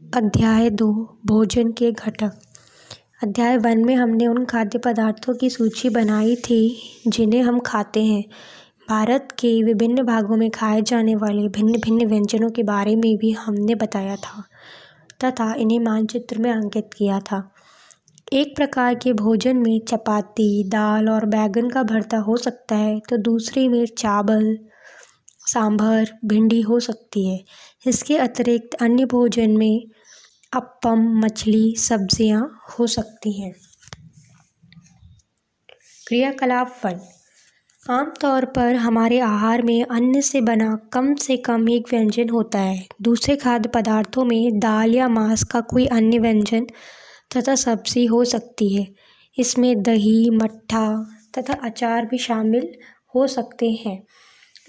अध्याय 2 भोजन के घटक। अध्याय 1 में हमने उन खाद्य पदार्थों की सूची बनाई थी जिन्हें हम खाते हैं। भारत के विभिन्न भागों में खाए जाने वाले भिन्न भिन्न व्यंजनों के बारे में भी हमने बताया था तथा इन्हें मानचित्र में अंकित किया था। एक प्रकार के भोजन में चपाती, दाल और बैंगन का भरता हो सकता है तो दूसरे में चावल, सांभर, भिंडी हो सकती है। इसके अतिरिक्त अन्य भोजन में अप्पम, मछली, सब्जियां हो सकती हैं। क्रियाकलाप 1। आमतौर पर हमारे आहार में अन्न से बना कम से कम एक व्यंजन होता है। दूसरे खाद्य पदार्थों में दाल या मांस का कोई अन्य व्यंजन तथा सब्जी हो सकती है। इसमें दही, मट्ठा तथा अचार भी शामिल हो सकते हैं।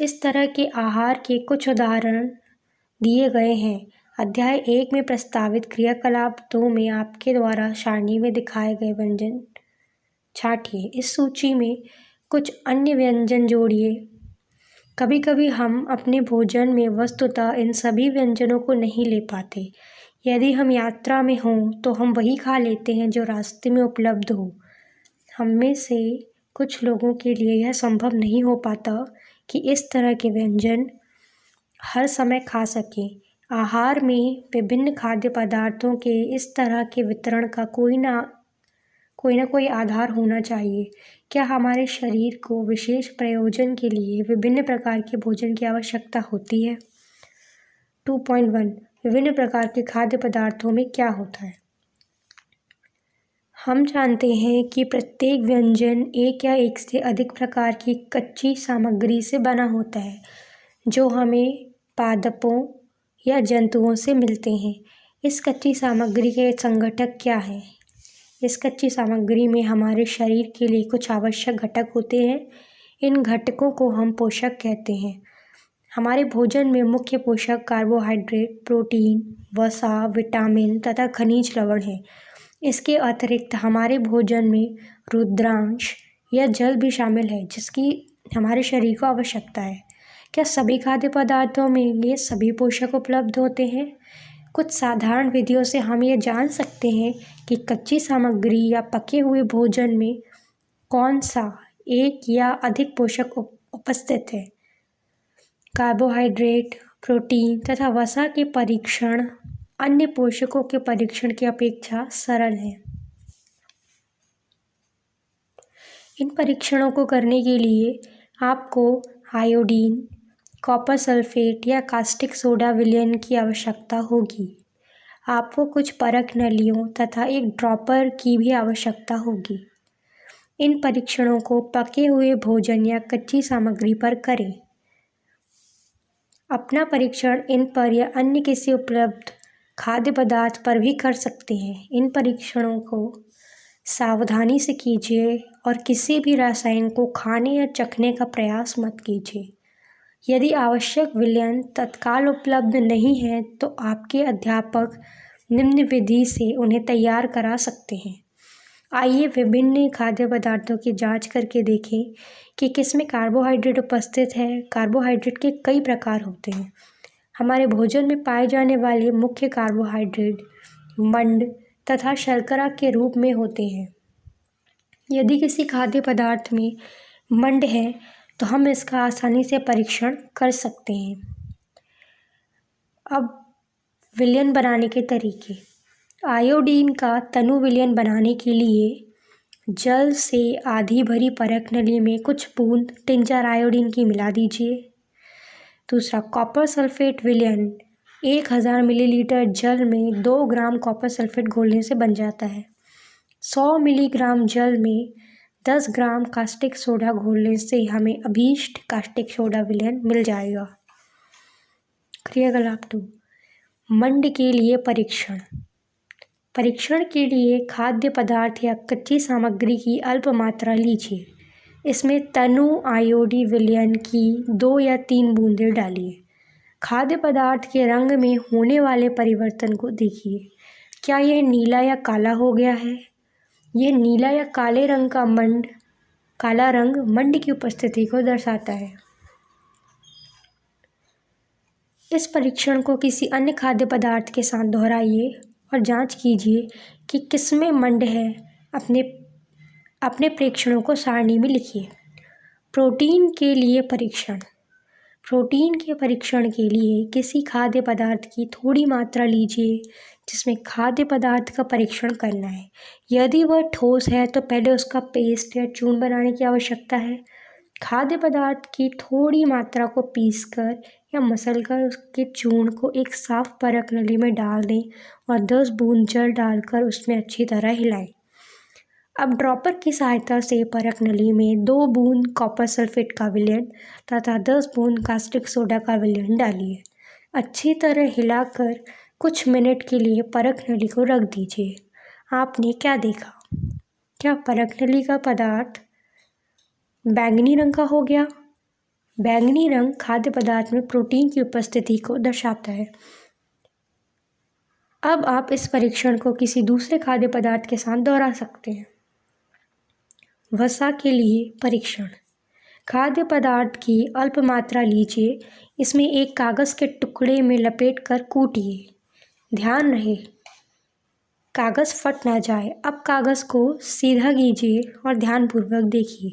इस तरह के आहार के कुछ उदाहरण दिए गए हैं। अध्याय 1 में प्रस्तावित क्रियाकलाप 2 में आपके द्वारा सारणी में दिखाए गए व्यंजन छांटिए। इस सूची में कुछ अन्य व्यंजन जोड़िए। कभी कभी हम अपने भोजन में वस्तुतः इन सभी व्यंजनों को नहीं ले पाते। यदि हम यात्रा में हों तो हम वही खा लेते हैं जो रास्ते में उपलब्ध हो। हम में से कुछ लोगों के लिए यह संभव नहीं हो पाता कि इस तरह के व्यंजन हर समय खा सकें। आहार में विभिन्न खाद्य पदार्थों के इस तरह के वितरण का कोई ना कोई आधार होना चाहिए। क्या हमारे शरीर को विशेष प्रयोजन के लिए विभिन्न प्रकार के भोजन की आवश्यकता होती है? 2.1 विभिन्न प्रकार के खाद्य पदार्थों में क्या होता है? हम जानते हैं कि प्रत्येक व्यंजन एक या एक से अधिक प्रकार की कच्ची सामग्री से बना होता है जो हमें पादपों या जंतुओं से मिलते हैं। इस कच्ची सामग्री के संघटक क्या हैं? इस कच्ची सामग्री में हमारे शरीर के लिए कुछ आवश्यक घटक होते हैं। इन घटकों को हम पोषक कहते हैं। हमारे भोजन में मुख्य पोषक कार्बोहाइड्रेट, प्रोटीन, वसा, विटामिन तथा खनिज लवण हैं। इसके अतिरिक्त हमारे भोजन में रुद्रांश या जल भी शामिल है जिसकी हमारे शरीर को आवश्यकता है। क्या सभी खाद्य पदार्थों में ये सभी पोषक उपलब्ध होते हैं? कुछ साधारण विधियों से हम ये जान सकते हैं कि कच्ची सामग्री या पके हुए भोजन में कौन सा एक या अधिक पोषक उपस्थित है। कार्बोहाइड्रेट, प्रोटीन तथा वसा के परीक्षण अन्य पोषकों के परीक्षण की अपेक्षा सरल है। इन परीक्षणों को करने के लिए आपको आयोडीन, कॉपर सल्फेट या कास्टिक सोडा विलयन की आवश्यकता होगी। आपको कुछ परख नलियों तथा एक ड्रॉपर की भी आवश्यकता होगी। इन परीक्षणों को पके हुए भोजन या कच्ची सामग्री पर करें। अपना परीक्षण इन पर या अन्य किसी उपलब्ध खाद्य पदार्थ पर भी कर सकते हैं। इन परीक्षणों को सावधानी से कीजिए और किसी भी रसायन को खाने या चखने का प्रयास मत कीजिए। यदि आवश्यक विलयन तत्काल उपलब्ध नहीं है तो आपके अध्यापक निम्न विधि से उन्हें तैयार करा सकते हैं। आइए विभिन्न खाद्य पदार्थों की जांच करके देखें कि किसमें कार्बोहाइड्रेट उपस्थित है। कार्बोहाइड्रेट के कई प्रकार होते हैं। हमारे भोजन में पाए जाने वाले मुख्य कार्बोहाइड्रेट मंड तथा शर्करा के रूप में होते हैं। यदि किसी खाद्य पदार्थ में मंड है तो हम इसका आसानी से परीक्षण कर सकते हैं। अब विलयन बनाने के तरीके। आयोडीन का तनु विलयन बनाने के लिए जल से आधी भरी परख नली में कुछ बूंद टिंचर आयोडीन की मिला दीजिए। दूसरा, कॉपर सल्फेट विलयन 1000 मिलीलीटर जल में 2 ग्राम कॉपर सल्फेट घोलने से बन जाता है। 100 मिलीग्राम जल में 10 ग्राम कास्टिक सोडा घोलने से हमें अभीष्ट कास्टिक सोडा विलयन मिल जाएगा। क्रियाकलाप 2 मंड के लिए परीक्षण। परीक्षण के लिए खाद्य पदार्थ या कच्ची सामग्री की अल्प मात्रा लीजिए। इसमें तनु आयोडी विलयन की 2 या 3 बूंदें डालिए। खाद्य पदार्थ के रंग में होने वाले परिवर्तन को देखिए। क्या यह नीला या काला हो गया है? यह नीला या काले रंग का काला रंग मंड की उपस्थिति को दर्शाता है। इस परीक्षण को किसी अन्य खाद्य पदार्थ के साथ दोहराइए और जांच कीजिए कि किसमें मंड है। अपने प्रेक्षणों को सारणी में लिखिए। प्रोटीन के लिए परीक्षण। प्रोटीन के परीक्षण के लिए किसी खाद्य पदार्थ की थोड़ी मात्रा लीजिए जिसमें खाद्य पदार्थ का परीक्षण करना है। यदि वह ठोस है तो पहले उसका पेस्ट या चूर्ण बनाने की आवश्यकता है। खाद्य पदार्थ की थोड़ी मात्रा को पीसकर या मसलकर उसके चूर्ण को एक साफ परख नली में डाल दें और 10 बूंद जल डालकर उसमें अच्छी तरह हिलाएं। अब ड्रॉपर की सहायता से परख नली में 2 बूंद कॉपर सल्फेट का विलयन तथा 10 बूंद कास्टिक सोडा का विलयन डालिए। अच्छी तरह हिलाकर कुछ मिनट के लिए परख नली को रख दीजिए। आपने क्या देखा? क्या परख नली का पदार्थ बैंगनी रंग का हो गया? बैंगनी रंग खाद्य पदार्थ में प्रोटीन की उपस्थिति को दर्शाता है। अब आप इस परीक्षण को किसी दूसरे खाद्य पदार्थ के साथ दोहरा सकते हैं। वसा के लिए परीक्षण। खाद्य पदार्थ की अल्प मात्रा लीजिए, इसमें एक कागज़ के टुकड़े में लपेटकर कूटिए। ध्यान रहे कागज़ फट ना जाए। अब कागज़ को सीधा कीजिए और ध्यानपूर्वक देखिए।